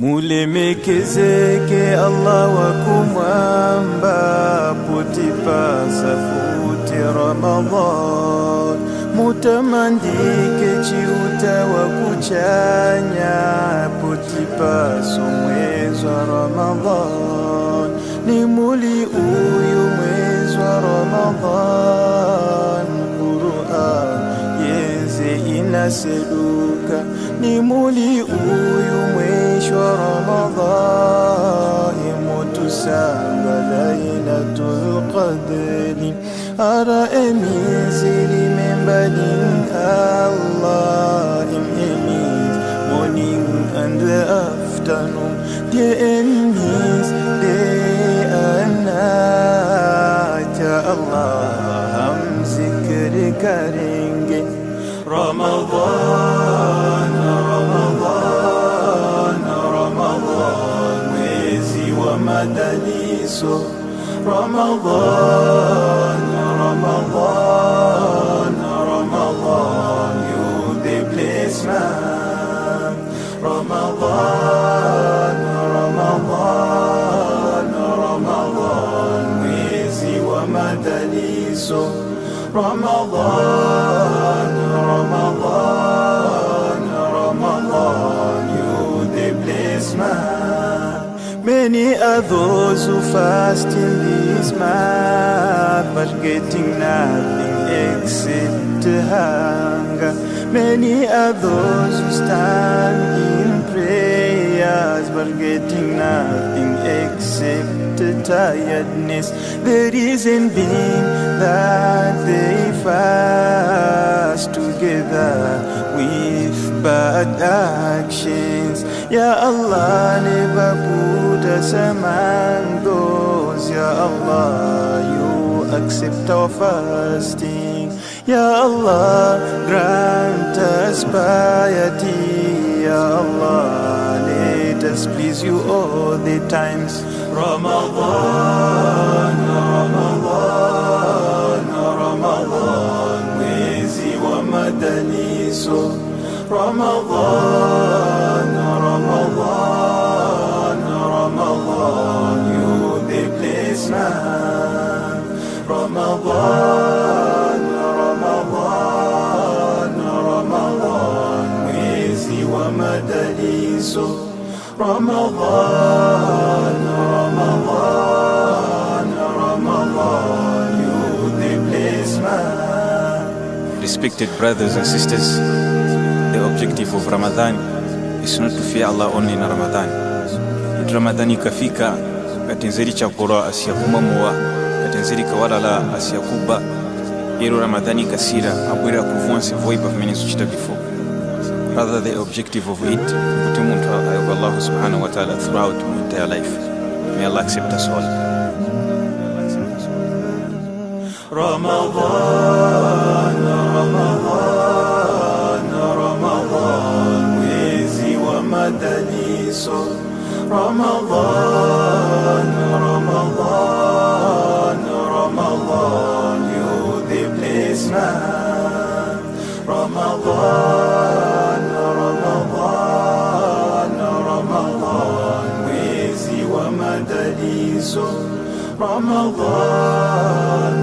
Mulemekezeke Allah wa kumwamba, putipasa futi Ramadhan. Mutamandike chiuta wa kuchanya, putipaso mwezi wa Ramadhan. Ni muli uyu mwezi wa Ramadhan, Qur'an yeze inaseduka. Ni muli uyu mwezi wa Ramadhan, imutusanga Lailatul Qadri. Ara emizili membadin Allah, emiz morning and the afternoon, the emiz day and night. Ya Allah, hum zikr karenge. Ramadan, Ramadan, Ramadan, mwezi wa madaliso. Ramadan, Ramadan, Ramadan, you the blessed man. Ramadan, Ramadan, Ramadan, mwezi wa madaliso. Ramadan, Ramadan, Ramadan, you the blessed man. Many are those who fast in this month, but getting nothing except hunger. Many are those who stand in prayers, but getting nothing except tiredness. The reason being that they fast together with bad actions. Ya Allah, never put us among those. Ya Allah, you accept our fasting. Ya Allah, grant us piety. Ya Allah, let us please you all the times. Ramadan, Ramadan, Ramadan, mwezi wa madaliso. Ramadan, Ramadan, Ramadan, you the blessed man. Ramadan, Ramadan, Ramadan, mwezi wa madaliso. Ramadan, Ramadan, Ramadan, you the blessed man. Respected brothers and sisters, the objective of Ramadan is not to fear Allah only in Ramadan. It Ramadan ikafika, katenzeri chakura asiyakumamua, katenzeri kawalala asiyakuba. Ero Ramadan ikasira, abwira kuvuansi voipa vimenisu chita before. Rather, the objective of it, kutimunta ayuba Allah subhanahu wa ta'ala throughout my entire life. May Allah accept us all. Ramadan, Ramadan, Ramadan, mwezi wa madaliso. Ramadan, Ramadan, Ramadan, you the blessed man. Ramadan, Ramadan, Ramadan, mwezi wa madaliso. Ramadan,